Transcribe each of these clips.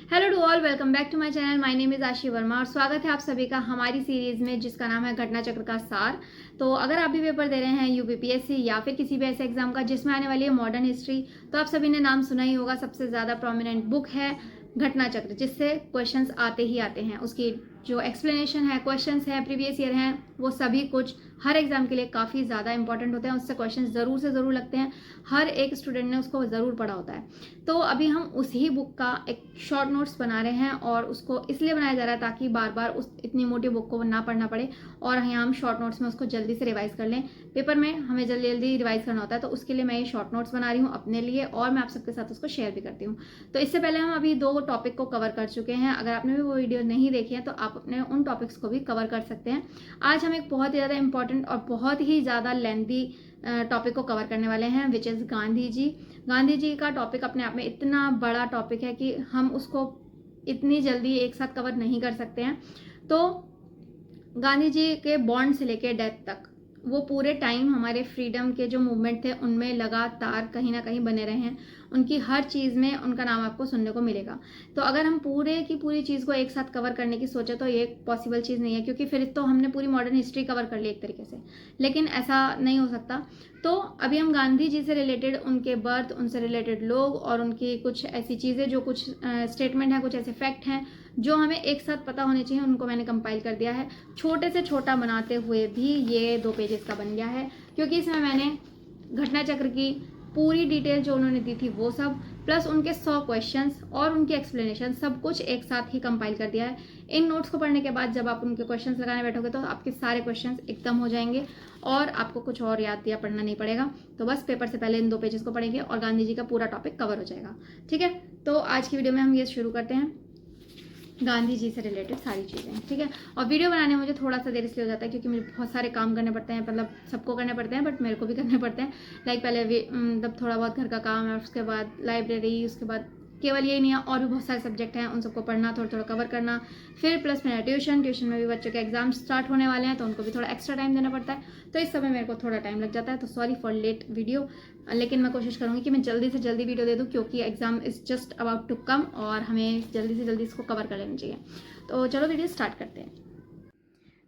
Hello to all, welcome back to my channel. My name is Ashi Verma और स्वागत है आप सभी का हमारी सीरीज़ में जिसका नाम है घटना चक्र का सार। तो अगर आप भी पेपर दे रहे हैं यूपीपीएससी या फिर किसी भी ऐसे एग्जाम का जिसमें आने वाली है मॉडर्न हिस्ट्री, तो आप सभी ने नाम सुना ही होगा। सबसे ज़्यादा प्रोमिनेंट बुक है घटना चक्र, जिससे क्वेश्चंस आते ही आते हैं। उसकी जो एक्सप्लेनेशन है, क्वेश्चंस हैं, प्रीवियस ईयर हैं, वो सभी कुछ हर एग्जाम के लिए काफ़ी ज़्यादा इंपॉर्टेंट होते हैं। उससे क्वेश्चन ज़रूर से ज़रूर लगते हैं। हर एक स्टूडेंट ने उसको ज़रूर पढ़ा होता है। तो अभी हम उसी बुक का एक शॉर्ट नोट्स बना रहे हैं और उसको इसलिए बनाया जा रहा है ताकि बार बार उस इतनी मोटी बुक को ना पढ़ना पड़े और यहाँ हम शॉर्ट नोट्स में उसको जल्दी से रिवाइज कर लें। पेपर में हमें जल्दी जल्दी रिवाइज करना होता है, तो उसके लिए मैं ये शॉर्ट नोट्स बना रही हूँ अपने लिए और मैं आप सबके साथ उसको शेयर भी करती हूँ। तो इससे पहले हम अभी 2 टॉपिक को कवर कर चुके हैं। अगर आपने भी वो वीडियो नहीं देखी है तो आप अपने उन टॉपिक्स को भी कवर कर सकते हैं। आज हम एक बहुत ही ज़्यादा इंपॉर्टेंट और बहुत ही ज़्यादा लेंथी टॉपिक को कवर करने वाले हैं, विच इज़ गांधी जी। गांधी जी का टॉपिक अपने आप में इतना बड़ा टॉपिक है कि हम उसको इतनी जल्दी एक साथ कवर नहीं कर सकते हैं। तो गांधी जी के बॉर्न से लेकर डेथ तक वो पूरे टाइम हमारे फ्रीडम के जो मूवमेंट थे उनमें लगातार कहीं ना कहीं बने रहे हैं। उनकी हर चीज़ में उनका नाम आपको सुनने को मिलेगा। तो अगर हम पूरे की पूरी चीज़ को एक साथ कवर करने की सोचे तो ये पॉसिबल चीज़ नहीं है, क्योंकि फिर तो हमने पूरी मॉडर्न हिस्ट्री कवर कर ली एक तरीके से, लेकिन ऐसा नहीं हो सकता। तो अभी हम गांधी जी से रिलेटेड, उनके बर्थ, उनसे रिलेटेड लोग और उनकी कुछ ऐसी चीज़ें जो कुछ स्टेटमेंट हैं, कुछ ऐसे फैक्ट हैं जो हमें एक साथ पता होने चाहिए, उनको मैंने कंपाइल कर दिया है। छोटे से छोटा बनाते हुए भी ये 2 पेजेस का बन गया है, क्योंकि इसमें मैंने घटना चक्र की पूरी डिटेल जो उन्होंने दी थी वो सब, प्लस उनके 100 क्वेश्चंस और उनकी एक्सप्लेनेशन, सब कुछ एक साथ ही कंपाइल कर दिया है। इन नोट्स को पढ़ने के बाद जब आप उनके क्वेश्चंस लगाने बैठोगे तो आपके सारे क्वेश्चंस एकदम हो जाएंगे और आपको कुछ और याद दिया पढ़ना नहीं पड़ेगा। तो बस पेपर से पहले इन 2 पेजेस को पढ़ेंगे और गांधी जी का पूरा टॉपिक कवर हो जाएगा। ठीक है, तो आज की वीडियो में हम ये शुरू करते हैं, गांधी जी से रिलेटेड सारी चीज़ें। ठीक है, और वीडियो बनाने में मुझे थोड़ा सा देर इसलिए हो जाता है क्योंकि मुझे बहुत सारे काम करने पड़ते हैं, मतलब सबको करने पड़ते हैं बट मेरे को भी करने पड़ते हैं। लाइक पहले मतलब थोड़ा बहुत घर का काम है, उसके बाद लाइब्रेरी, उसके बाद केवल यही नहीं है, और भी बहुत सारे सब्जेक्ट हैं, उन सबको पढ़ना, थोड़ा थोड़ा कवर करना। फिर प्लस मेरा ट्यूशन में भी बच्चों के एग्जाम स्टार्ट होने वाले हैं तो उनको भी थोड़ा एक्स्ट्रा टाइम देना पड़ता है। तो इस समय मेरे को थोड़ा टाइम लग जाता है, तो सॉरी फॉर लेट वीडियो, लेकिन मैं कोशिश करूँगी कि मैं जल्दी से जल्दी वीडियो दे दूँ, क्योंकि exam is just about to come और हमें जल्दी से जल्दी इसको कवर कर लेना चाहिए। तो चलो वीडियो स्टार्ट करते हैं।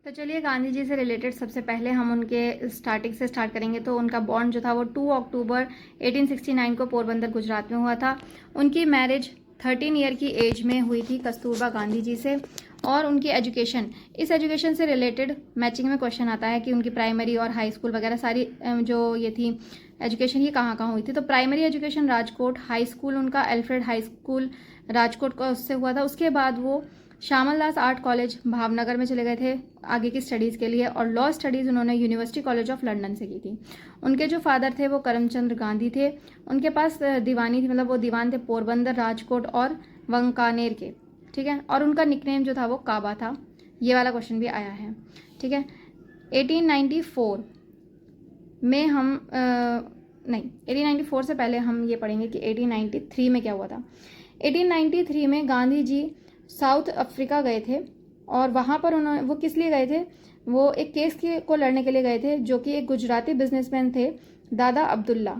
तो चलिए, गांधी जी से रिलेटेड सबसे पहले हम उनके स्टार्टिंग से स्टार्ट करेंगे। तो उनका बॉर्न जो था वो 2 अक्टूबर 1869 को पोरबंदर गुजरात में हुआ था। उनकी मैरिज 13 ईयर की एज में हुई थी कस्तूरबा गांधी जी से। और उनकी एजुकेशन, इस एजुकेशन से रिलेटेड मैचिंग में क्वेश्चन आता है कि उनकी प्राइमरी और हाई स्कूल वगैरह सारी जो ये थी एजुकेशन, ये कहाँ कहाँ हुई थी। तो primary education Rajkot, high school उनका एल्फ्रेड हाई स्कूल राजकोट का उससे हुआ था। उसके बाद वो श्यामल दास आर्ट कॉलेज भावनगर में चले गए थे आगे की स्टडीज़ के लिए, और लॉ स्टडीज़ उन्होंने यूनिवर्सिटी कॉलेज ऑफ लंदन से की थी। उनके जो फादर थे वो करमचंद गांधी थे। उनके पास दीवानी थी, मतलब वो दीवान थे पोरबंदर, राजकोट और वांकानेर के। ठीक है, और उनका निकनेम जो था वो काबा था। ये वाला क्वेश्चन भी आया है। ठीक है, 1894 में हम नहीं, 1894 से पहले हम ये पढ़ेंगे कि 1893 में क्या हुआ था। 1893 में गांधी जी साउथ अफ्रीका गए थे और वहाँ पर उन्होंने, वो किस लिए गए थे, वो एक केस को लड़ने के लिए गए थे, जो कि एक गुजराती बिजनेसमैन थे, दादा अब्दुल्ला।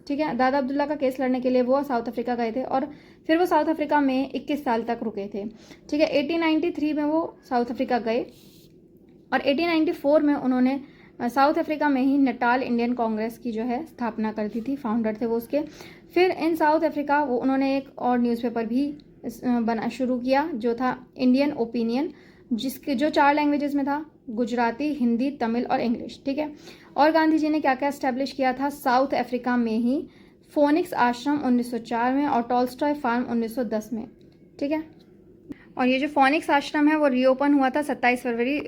ठीक है, दादा अब्दुल्ला का केस लड़ने के लिए वो साउथ अफ्रीका गए थे और फिर वो साउथ अफ्रीका में 21 साल तक रुके थे। ठीक है, 1893 में वो साउथ अफ्रीका गए और 1894 में उन्होंने साउथ अफ्रीका में ही नटाल इंडियन कांग्रेस की जो है स्थापना कर दी थी, फाउंडर थे वो उसके। फिर इन साउथ अफ्रीका वो उन्होंने एक और न्यूज़पेपर भी बना शुरू किया जो था इंडियन ओपिनियन, जिसके जो 4 लैंग्वेजेस में था, गुजराती, हिंदी, तमिल और इंग्लिश। ठीक है, और गांधी जी ने क्या क्या एस्टेब्लिश किया था साउथ अफ्रीका में ही, फोनिक्स आश्रम 1904 में और टॉल्स्टॉय फार्म 1910 में। ठीक है, और ये जो फोनिक्स आश्रम है वो रीओपन हुआ था 27 फरवरी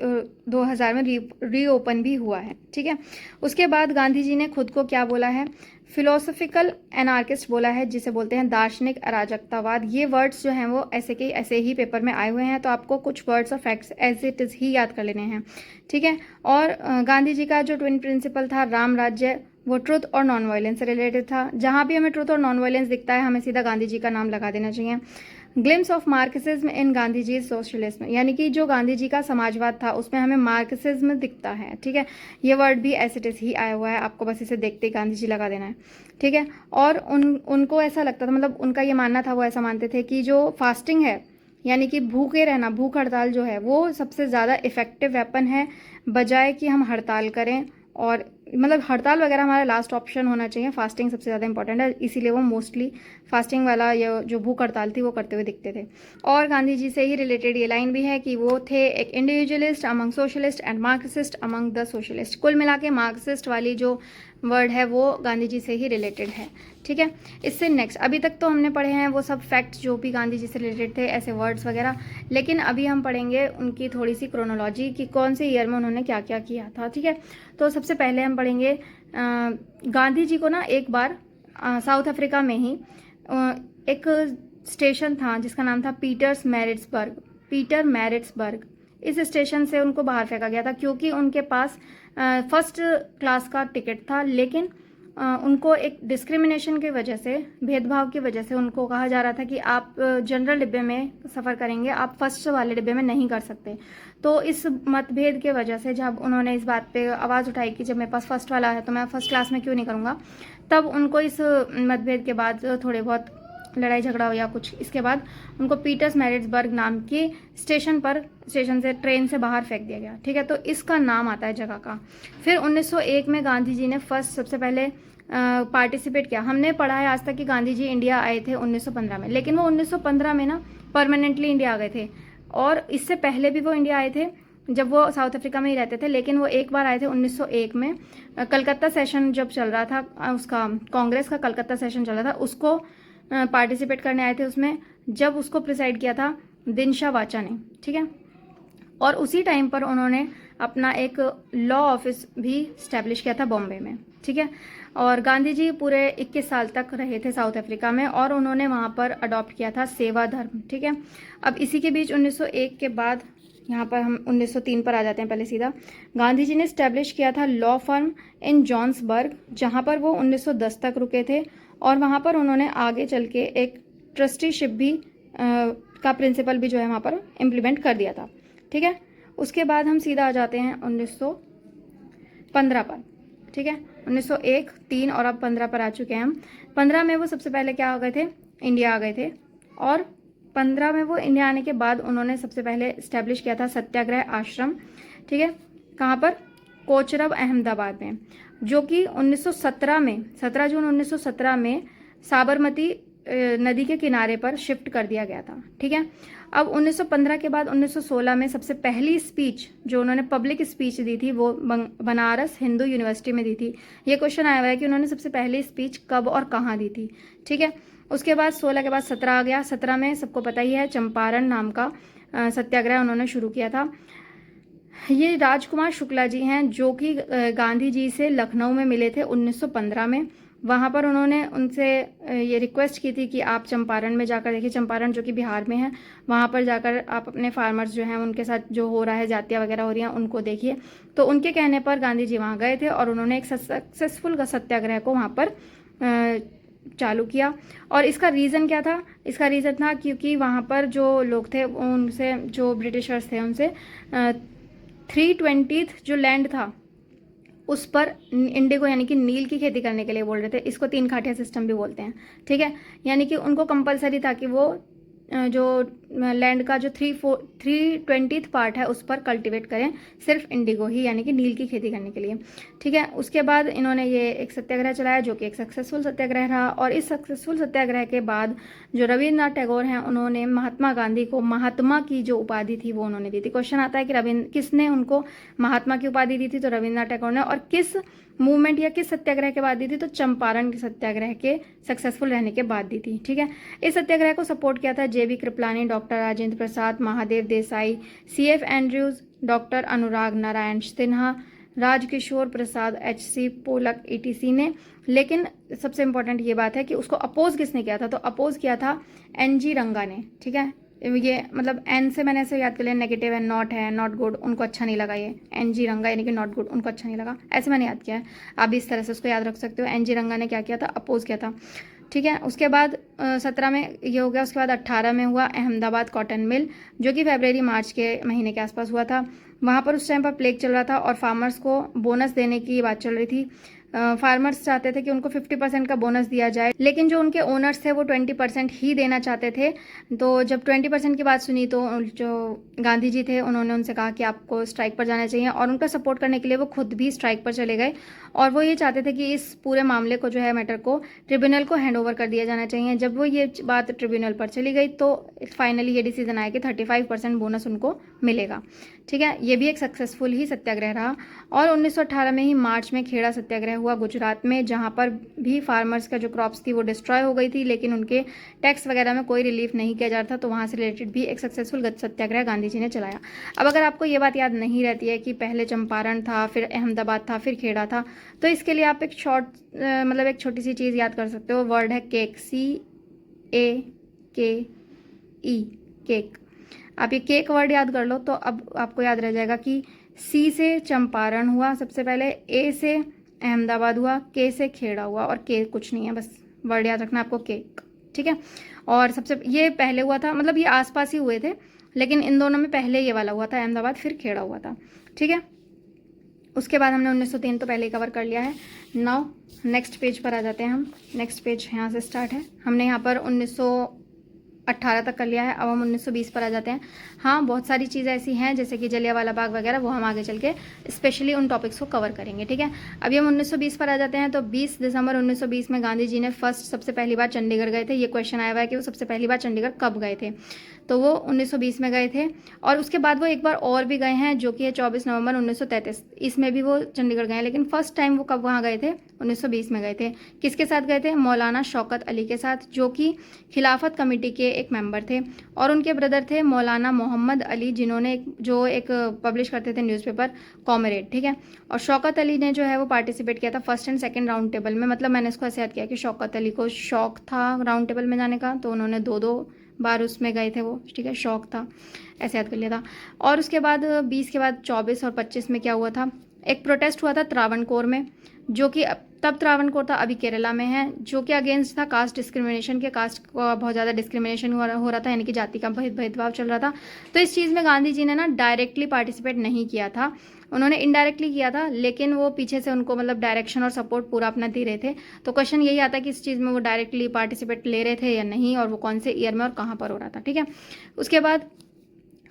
2000 में, रीओपन भी हुआ है। ठीक है, उसके बाद गांधी जी ने खुद को क्या बोला है, फिलोसफिकल एनार्किस्ट बोला है, जिसे बोलते हैं दार्शनिक अराजकतावाद। ये वर्ड्स जो हैं वो ऐसे के ऐसे ही पेपर में आए हुए हैं, तो आपको कुछ वर्ड्स और फैक्ट्स एज इट इज़ ही याद कर लेने हैं। ठीक है, और गांधी जी का जो ट्विन प्रिंसिपल था राम राज्य वो ट्रुथ और नॉन वायलेंस से रिलेटेड था। जहाँ भी हमें ट्रुथ और नॉन वायलेंस दिखता है हमें सीधा गांधी जी का नाम लगा देना चाहिए। Glimpse of Marxism in Gandhi ji socialism, यानी कि जो गांधी जी का समाजवाद था उसमें हमें मार्क्सिज्म दिखता है, ठीक है। ये वर्ड भी एज इट इज ही आया हुआ है, आपको बस इसे देखते ही गांधी जी लगा देना है, ठीक है। और उनको ऐसा लगता था, मतलब उनका ये मानना था, वो ऐसा मानते थे कि जो फास्टिंग है यानी कि भूखे रहना, भूख हड़ताल जो है वो सबसे ज़्यादा इफेक्टिव वेपन है, बजाय कि हम हड़ताल करें। और मतलब हड़ताल वगैरह हमारा लास्ट ऑप्शन होना चाहिए, फास्टिंग सबसे ज़्यादा इंपॉर्टेंट है, इसीलिए वो मोस्टली फास्टिंग वाला ये जो भूख हड़ताल थी वो करते हुए दिखते थे। और गांधी जी से ही रिलेटेड ये लाइन भी है कि वो थे एक individualist among socialist and Marxist among the socialist. कुल मिला के मार्क्सिस्ट वाली जो वर्ड है वो गांधी जी से ही रिलेटेड है, ठीक है। इससे नेक्स्ट, अभी तक तो हमने पढ़े हैं वो सब फैक्ट्स जो भी गांधी जी से रिलेटेड थे, ऐसे वर्ड्स वगैरह, लेकिन अभी हम पढ़ेंगे उनकी थोड़ी सी क्रोनोलॉजी कि कौन से ईयर में उन्होंने क्या क्या किया था, ठीक है। तो सबसे पहले हम पढ़ेंगे गांधी जी को ना एक बार साउथ अफ्रीका में ही एक स्टेशन था जिसका नाम था पीटर मैरिट्सबर्ग। इस स्टेशन से उनको बाहर फेंका गया था क्योंकि उनके पास फर्स्ट क्लास का टिकट था, लेकिन उनको एक डिस्क्रिमिनेशन की वजह से, भेदभाव की वजह से उनको कहा जा रहा था कि आप जनरल डिब्बे में सफ़र करेंगे, आप फर्स्ट वाले डिब्बे में नहीं कर सकते। तो इस मतभेद की वजह से जब उन्होंने इस बात पे आवाज़ उठाई कि जब मेरे पास फर्स्ट वाला है तो मैं फर्स्ट क्लास में क्यों नहीं करूँगा, तब उनको इस मतभेद के बाद थोड़े बहुत लड़ाई झगड़ा हो या कुछ, इसके बाद उनको पीटर्स मैरिट्सबर्ग नाम की स्टेशन से ट्रेन से बाहर फेंक दिया गया, ठीक है। तो इसका नाम आता है जगह का। फिर 1901 में गांधी जी ने सबसे पहले पार्टिसिपेट किया। हमने पढ़ा है आज तक कि गांधी जी इंडिया आए थे 1915 में, लेकिन वो 1915 में ना परमानेंटली इंडिया आ गए थे, और इससे पहले भी वो इंडिया आए थे जब वो साउथ अफ्रीका में ही रहते थे। लेकिन वो एक बार आए थे 1901 में, कलकत्ता सेशन जब चल रहा था, उसका कांग्रेस का कलकत्ता सेशन चल रहा था, उसको पार्टिसिपेट करने आए थे उसमें, जब उसको प्रिसाइड किया था दिनशा वाचा ने, ठीक है। और उसी टाइम पर उन्होंने अपना एक लॉ ऑफिस भी स्टैब्लिश किया था बॉम्बे में, ठीक है। और गांधी जी पूरे 21 साल तक रहे थे साउथ अफ्रीका में, और उन्होंने वहाँ पर अडॉप्ट किया था सेवा धर्म, ठीक है। अब इसी के बीच 1901 के बाद यहाँ पर हम 1903 पर आ जाते हैं। पहले सीधा गांधी जी ने स्टैब्लिश किया था लॉ फर्म इन जॉन्सबर्ग, जहाँ पर वो 1910 तक रुके थे, और वहाँ पर उन्होंने आगे चल के एक ट्रस्टीशिप भी का प्रिंसिपल भी जो है वहाँ पर इम्प्लीमेंट कर दिया था, ठीक है। उसके बाद हम सीधा आ जाते हैं 1915 पर, ठीक है। 1901, 3 और अब 15 पर आ चुके हैं हम। 15 में वो सबसे पहले क्या हो गए थे, इंडिया आ गए थे, और 15 में वो इंडिया आने के बाद उन्होंने सबसे पहले इस्टेब्लिश किया था सत्याग्रह आश्रम, ठीक है। कहाँ पर, कोचरब अहमदाबाद में, जो कि 1917 में 17 जून 1917 में साबरमती नदी के किनारे पर शिफ्ट कर दिया गया था, ठीक है। अब 1915 के बाद 1916 में सबसे पहली स्पीच जो उन्होंने पब्लिक स्पीच दी थी वो बनारस हिंदू यूनिवर्सिटी में दी थी। ये क्वेश्चन आया हुआ है कि उन्होंने सबसे पहली स्पीच कब और कहाँ दी थी, ठीक है। उसके बाद 16 के बाद 17 आ गया। 17 में सबको पता ही है चंपारण नाम का सत्याग्रह उन्होंने शुरू किया था। ये राजकुमार शुक्ला जी हैं जो कि गांधी जी से लखनऊ में मिले थे 1915 में। वहाँ पर उन्होंने उनसे ये रिक्वेस्ट की थी कि आप चंपारण में जाकर देखिए, चंपारण जो कि बिहार में है, वहाँ पर जाकर आप अपने फार्मर्स जो हैं उनके साथ जो हो रहा है, जातियाँ वगैरह हो रही हैं, उनको देखिए। तो उनके कहने पर गांधी जी वहाँ गए थे और उन्होंने एक सक्सेसफुल सत्याग्रह को वहाँ पर चालू किया। और इसका रीज़न क्या था, इसका रीज़न था क्योंकि वहाँ पर जो लोग थे उनसे, जो ब्रिटिशर्स थे उनसे 320th जो लैंड था उस पर इंडिगो यानी कि नील की खेती करने के लिए बोल रहे थे। इसको 3 खाटिया सिस्टम भी बोलते हैं, ठीक है। यानी कि उनको कंपलसरी था कि वो जो लैंड का जो 320th पार्ट है उस पर कल्टीवेट करें सिर्फ इंडिगो ही, यानी कि नील की खेती करने के लिए, ठीक है। उसके बाद इन्होंने ये एक सत्याग्रह चलाया जो कि एक सक्सेसफुल सत्याग्रह रहा। और इस सक्सेसफुल सत्याग्रह के बाद जो रविन्द्रनाथ टैगोर हैं उन्होंने महात्मा गांधी को महात्मा की जो उपाधि थी वो उन्होंने दी थी। क्वेश्चन आता है कि किसने उनको महात्मा की उपाधि दी थी, तो रविन्द्रनाथ टैगोर ने। और किस मूवमेंट या किस सत्याग्रह के बाद दी थी, तो चंपारण के सत्याग्रह के सक्सेसफुल रहने के बाद दी थी, ठीक है। इस सत्याग्रह को सपोर्ट किया था JB Kripalani, doctor Rajendra Prasad, Mahadev Desai, CF Andrews, doctor Anurag Narayan Sinha, Rajkishore Prasad, HC Polak ETC ने। लेकिन सबसे इंपॉर्टेंट ये बात है कि उसको अपोज किसने किया था, तो अपोज किया था NG रंगा ने, ठीक है। ये मतलब एन से मैंने ऐसे याद कर लिया, नेगेटिव है, नॉट गुड, उनको अच्छा नहीं लगा। ये एन जी रंगा यानी कि नॉट गुड, उनको अच्छा नहीं लगा, ऐसे मैंने याद किया है। आप भी इस तरह से उसको याद रख सकते हो। एन जी रंगा ने क्या किया था, अपोज किया था। ठीक है, उसके बाद 17 में ये हो गया। उसके बाद 18 में हुआ अहमदाबाद कॉटन मिल, जो कि फरवरी मार्च के महीने के आसपास हुआ था। वहाँ पर उस टाइम पर प्लेग चल रहा था और फार्मर्स को बोनस देने की बात चल रही थी। फार्मर्स चाहते थे कि उनको 50% का बोनस दिया जाए, लेकिन जो उनके ओनर्स थे वो 20% ही देना चाहते थे। तो जब 20% की बात सुनी तो जो गांधी जी थे उन्होंने उनसे कहा कि आपको स्ट्राइक पर जाना चाहिए, और उनका सपोर्ट करने के लिए वो खुद भी स्ट्राइक पर चले गए। और वो ये चाहते थे कि इस पूरे मामले को जो है, मैटर को ट्रिब्यूनल को हैंड ओवर कर दिया जाना चाहिए। जब वो ये बात ट्रिब्यूनल पर चली गई तो फाइनली ये डिसीजन आया कि 35% बोनस उनको मिलेगा। ठीक है, ये भी एक सक्सेसफुल ही सत्याग्रह रहा। और 1918 में ही मार्च में खेड़ा सत्याग्रह हुआ गुजरात में, जहाँ पर भी फार्मर्स का जो क्रॉप्स थी वो डिस्ट्रॉय हो गई थी, लेकिन उनके टैक्स वगैरह में कोई रिलीफ नहीं किया जा रहा था। तो वहाँ से रिलेटेड भी एक सक्सेसफुल सत्याग्रह गांधी जी ने चलाया। अब अगर आपको ये बात याद नहीं रहती है कि पहले चंपारण था, फिर अहमदाबाद था, फिर खेड़ा था, तो इसके लिए आप एक मतलब एक छोटी सी चीज़ याद कर सकते हो। वर्ड है केक, CAKE, केक। आप ये केक वर्ड याद कर लो तो अब आपको याद रह जाएगा कि C से चंपारण हुआ सबसे पहले, A से अहमदाबाद हुआ, K से खेड़ा हुआ, और K कुछ नहीं है, बस वर्ड याद रखना आपको, केक। ठीक है, और सबसे ये पहले हुआ था, मतलब ये आसपास ही हुए थे, लेकिन इन दोनों में पहले ये वाला हुआ था अहमदाबाद, फिर खेड़ा हुआ था। ठीक है, उसके बाद हमने 1903 तो पहले ही कवर कर लिया है। नाउ नेक्स्ट पेज पर आ जाते हैं हम। नेक्स्ट पेज यहाँ से स्टार्ट है। हमने यहाँ पर 1918 तक कर लिया है। अब हम 1920 पर आ जाते हैं। हाँ, बहुत सारी चीज़ें ऐसी हैं जैसे कि जलियांवाला बाग वगैरह, वो हम आगे चल के स्पेशली उन टॉपिक्स को कवर करेंगे। ठीक है, अभी हम 1920 पर आ जाते हैं। तो 20 दिसंबर 1920 में गांधी जी ने सबसे पहली बार चंडीगढ़ गए थे। ये क्वेश्चन आया हुआ है कि वो सबसे पहली बार चंडीगढ़ कब गए थे, तो वो 1920 में गए थे। और उसके बाद वो एक बार और भी गए हैं, जो कि है 24 नवंबर 1933, इसमें भी वो चंडीगढ़ गए हैं। लेकिन फर्स्ट टाइम वो कब वहाँ गए थे, 1920 में गए थे। किसके साथ गए थे, मौलाना शौकत अली के साथ, जो कि खिलाफत कमेटी के एक मेंबर थे, और उनके ब्रदर थे मौलाना मोहम्मद अली, जिन्होंने एक पब्लिश करते थे न्यूज़पेपर कॉमरेड। ठीक है, और शौकत अली ने जो है वो पार्टिसिपेट किया था first and second round table में। मतलब मैंने इसको ऐसे याद किया कि शौकत अली को शौक था राउंड टेबल में जाने का, तो उन्होंने 2-2 बार उसमें गए थे वो। ठीक है, शौक था, ऐसे याद कर लिया था। और उसके बाद 20 के बाद 24 और 25 में क्या हुआ था, एक प्रोटेस्ट हुआ था त्रावणकोर में, जो कि तब त्रावणकोर था, अभी केरला में है, जो कि अगेंस्ट था कास्ट डिस्क्रिमिनेशन के। कास्ट का बहुत ज़्यादा डिस्क्रिमिनेशन हो रहा था, यानी कि जाति का भेदभाव चल रहा था। तो इस चीज़ में गांधी जी ने ना डायरेक्टली पार्टिसिपेट नहीं किया था, उन्होंने इनडायरेक्टली किया था, लेकिन वो पीछे से उनको मतलब डायरेक्शन और सपोर्ट पूरा अपना दे रहे थे। तो क्वेश्चन यही आता है कि इस चीज़ में वो डायरेक्टली पार्टिसिपेट ले रहे थे या नहीं, और वो कौन से ईयर में और कहाँ पर हो रहा था। ठीक है, उसके बाद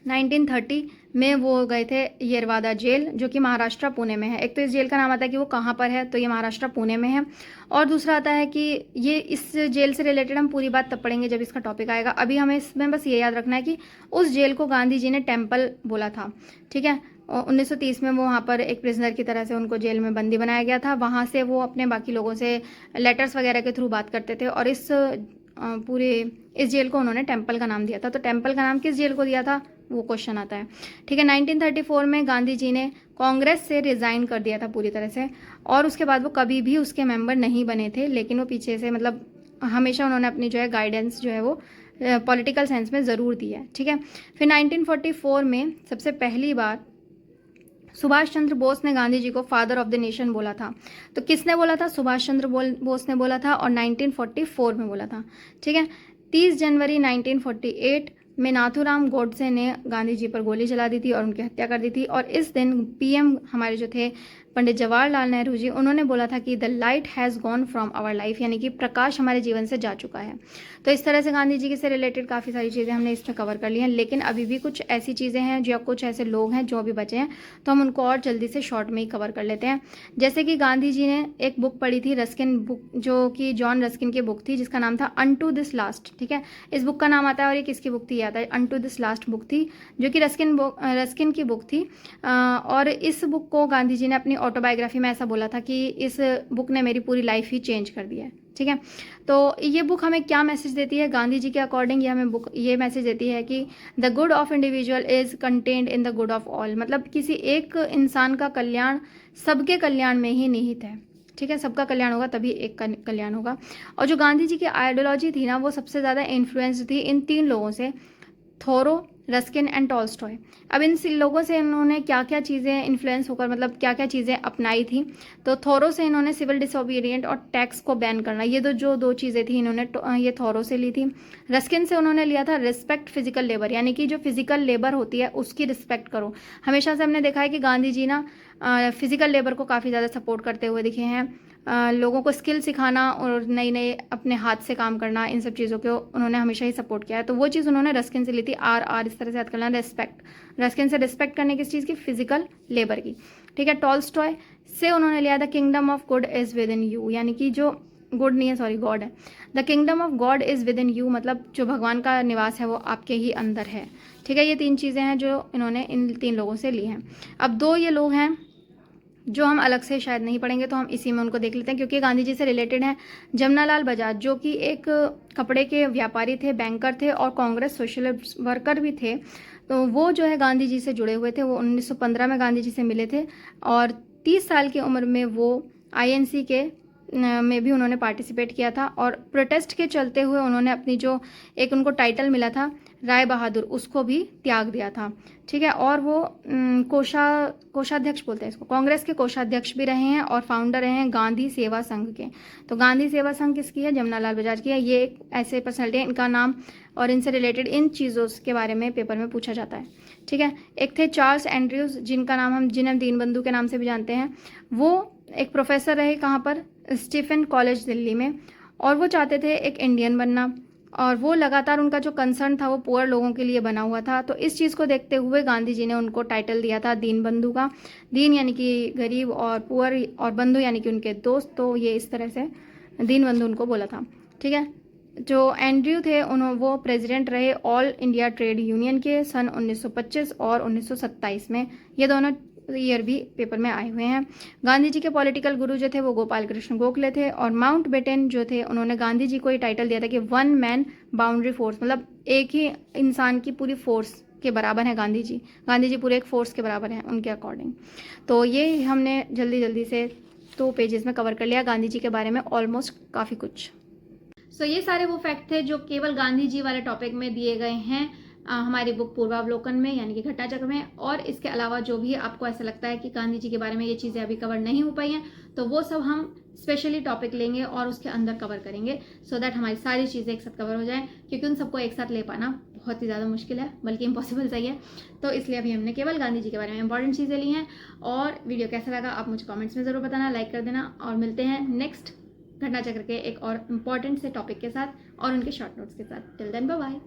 1930 में वो गए थे येरवादा जेल, जो कि महाराष्ट्र पुणे में है। एक तो इस जेल का नाम आता है कि वो कहाँ पर है, तो ये महाराष्ट्र पुणे में है। और दूसरा आता है कि ये इस जेल से रिलेटेड हम पूरी बात तब पढ़ेंगे जब इसका टॉपिक आएगा। अभी हमें इसमें बस ये याद रखना है कि उस जेल को गांधी जी ने टेम्पल बोला था। ठीक है, 1930 में वो वहाँ पर एक प्रिजनर की तरह से उनको जेल में बंदी बनाया गया था। वहाँ से वो अपने बाकी लोगों से लेटर्स वगैरह के थ्रू बात करते थे, और इस जेल को उन्होंने टेम्पल का नाम दिया था। तो टेम्पल का नाम किस जेल को दिया था, वो क्वेश्चन आता है। ठीक है, 1934 में गांधी जी ने कांग्रेस से रिज़ाइन कर दिया था पूरी तरह से, और उसके बाद वो कभी भी उसके मेंबर नहीं बने थे, लेकिन वो पीछे से मतलब हमेशा उन्होंने अपनी जो है गाइडेंस जो है वो पॉलिटिकल साइंस में ज़रूर दी है। ठीक है, फिर 1944 में सबसे पहली बार सुभाष चंद्र बोस ने गांधी जी को फादर ऑफ द नेशन बोला था। तो किसने बोला था, सुभाष चंद्र बोस ने बोला था, और 1944 में बोला था। ठीक है, 30 जनवरी 1948 में नाथूराम गोडसे ने गांधी जी पर गोली चला दी थी और उनकी हत्या कर दी थी। और इस दिन पीएम हमारे जो थे पंडित जवाहरलाल नेहरू जी, उन्होंने बोला था कि the light has gone from our life, यानी कि प्रकाश हमारे जीवन से जा चुका है। तो इस तरह से गांधी जी से रिलेटेड काफ़ी सारी चीज़ें हमने इसमें कवर कर ली हैं, लेकिन अभी भी कुछ ऐसी चीज़ें हैं जो कुछ ऐसे लोग हैं जो अभी बचे हैं, तो हम उनको और जल्दी से शॉर्ट में ही कवर कर लेते हैं। जैसे कि गांधी जी ने एक बुक पढ़ी थी, रस्किन बुक, जो कि जॉन रस्किन की बुक थी, जिसका नाम था अनटू दिस लास्ट। ठीक है, इस बुक का नाम आता है, और ये किसकी बुक थी, आता है अनटू दिस लास्ट बुक थी, जो कि रस्किन की बुक थी। और इस बुक को गांधी जी ने अपनी ऑटोबायोग्राफी में ऐसा बोला था कि इस बुक ने मेरी पूरी लाइफ ही चेंज कर दिया है। ठीक है, तो ये बुक हमें क्या मैसेज देती है, गांधी जी के अकॉर्डिंग ये हमें बुक ये मैसेज देती है कि the good of individual is contained in the good of all, मतलब किसी एक इंसान का कल्याण सबके कल्याण में ही निहित है। ठीक है, सबका कल्याण होगा तभी एक का कल्याण होगा। और जो गांधी जी की आइडियोलॉजी थी ना, वो सबसे ज़्यादा इन्फ्लुएंस थी इन 3 लोगों से, थोरो, रस्किन एंड टॉल्स्टॉय। अब इन लोगों से इन्होंने क्या क्या चीज़ें इन्फ्लुएंस होकर मतलब क्या क्या चीज़ें अपनाई थी। तो थोरो से इन्होंने सिविल डिसोबीडिएंट और टैक्स को बैन करना, ये जो दो चीज़ें थी इन्होंने ये थोरो से ली थी। रस्किन से उन्होंने लिया था रिस्पेक्ट फिजिकल लेबर, यानी कि जो फिजिकल लेबर होती है उसकी रिस्पेक्ट करो। हमेशा से हमने देखा है कि गांधी जी ना फिजिकल लेबर को काफ़ी ज़्यादा सपोर्ट करते हुए दिखे हैं। लोगों को स्किल सिखाना और नई नई अपने हाथ से काम करना, इन सब चीज़ों को उन्होंने हमेशा ही सपोर्ट किया है। तो वो चीज़ उन्होंने रस्किन से ली थी। आर इस तरह से याद करना, रिस्पेक्ट। रस्किन से रिस्पेक्ट करने किस चीज़ की, फिजिकल लेबर की। ठीक है। टॉल्स्टॉय से उन्होंने लिया the kingdom of good is with in you, यानी कि जो गुड नहीं है, सॉरी गॉड है। The kingdom of God is with in you, मतलब जो भगवान का निवास है वो आपके ही अंदर है। ठीक है। ये 3 चीज़ें हैं जो इन्होंने इन 3 लोगों से ली हैं। अब 2 ये लोग हैं जो हम अलग से शायद नहीं पढ़ेंगे, तो हम इसी में उनको देख लेते हैं क्योंकि गांधी जी से रिलेटेड हैं। जमनालाल बजाज, जो कि एक कपड़े के व्यापारी थे, बैंकर थे और कांग्रेस सोशलिस्ट वर्कर भी थे। तो वो जो है गांधी जी से जुड़े हुए थे। वो 1915 में गांधी जी से मिले थे और 30 साल की उम्र में वो आईएनसी के में भी उन्होंने पार्टिसिपेट किया था। और प्रोटेस्ट के चलते हुए उन्होंने अपनी जो एक उनको टाइटल मिला था राय बहादुर, उसको भी त्याग दिया था। ठीक है। और वो कोषाध्यक्ष बोलते हैं इसको, कांग्रेस के कोषाध्यक्ष भी रहे हैं और फाउंडर रहे हैं गांधी सेवा संघ के। तो गांधी सेवा संघ किसकी है, जमनालाल बजाज की है। ये एक ऐसे पर्सनैलिटी है, इनका नाम और इनसे रिलेटेड इन चीज़ों के बारे में पेपर में पूछा जाता है। ठीक है। एक थे चार्ल्स एंड्रयूज, जिनका नाम हम जिन्हें दीनबंधु के नाम से भी जानते हैं। वो एक प्रोफेसर रहे, कहाँ पर, स्टीफन कॉलेज दिल्ली में। और वो चाहते थे एक इंडियन बनना और वो लगातार उनका जो कंसर्न था वो पुअर लोगों के लिए बना हुआ था। तो इस चीज़ को देखते हुए गांधी जी ने उनको टाइटल दिया था दीन बंधु का। दीन यानी कि गरीब और पुअर और बंधु यानी कि उनके दोस्त। तो ये इस तरह से दीन बंधु उनको बोला था। ठीक है। जो एंड्रयू थे वो प्रेसिडेंट रहे ऑल इंडिया ट्रेड यूनियन के सन 1925 और 1927 में। ये दोनों ईयर भी पेपर में आए हुए हैं। गांधी जी के पॉलिटिकल गुरु जो थे वो गोपाल कृष्ण गोखले थे। और माउंट बेटन जो थे उन्होंने गांधी जी को ये टाइटल दिया था कि 1 मैन बाउंड्री फोर्स, मतलब एक ही इंसान की पूरी फोर्स के बराबर है गांधी जी। गांधी जी पूरे एक फोर्स के बराबर हैं उनके अकॉर्डिंग। तो ये हमने जल्दी जल्दी से 2 पेजेस में कवर कर लिया गांधी जी के बारे में, ऑलमोस्ट काफ़ी कुछ। सो ये सारे वो फैक्ट थे जो केवल गांधी जी वाले टॉपिक में दिए गए हैं हमारी बुक पूर्वावलोकन में, यानी कि घटना चक्र में। और इसके अलावा जो भी आपको ऐसा लगता है कि गांधी जी के बारे में ये चीज़ें अभी कवर नहीं हो पाई हैं, तो वो सब हम स्पेशली टॉपिक लेंगे और उसके अंदर कवर करेंगे, सो दैट हमारी सारी चीज़ें एक साथ कवर हो जाएं। क्योंकि उन सबको एक साथ ले पाना बहुत ही ज़्यादा मुश्किल है, बल्कि इम्पॉसिबल सही है। तो इसलिए अभी हमने केवल गांधी जी के बारे में इंपॉर्टेंट चीज़ें ली हैं। और वीडियो कैसा लगा आप मुझे कॉमेंट्स में ज़रूर बताना, लाइक कर देना। और मिलते हैं नेक्स्ट घटना चक्र के एक और इम्पॉर्टेंट से टॉपिक के साथ और उनके शॉर्ट नोट्स के साथ। Till then bye bye.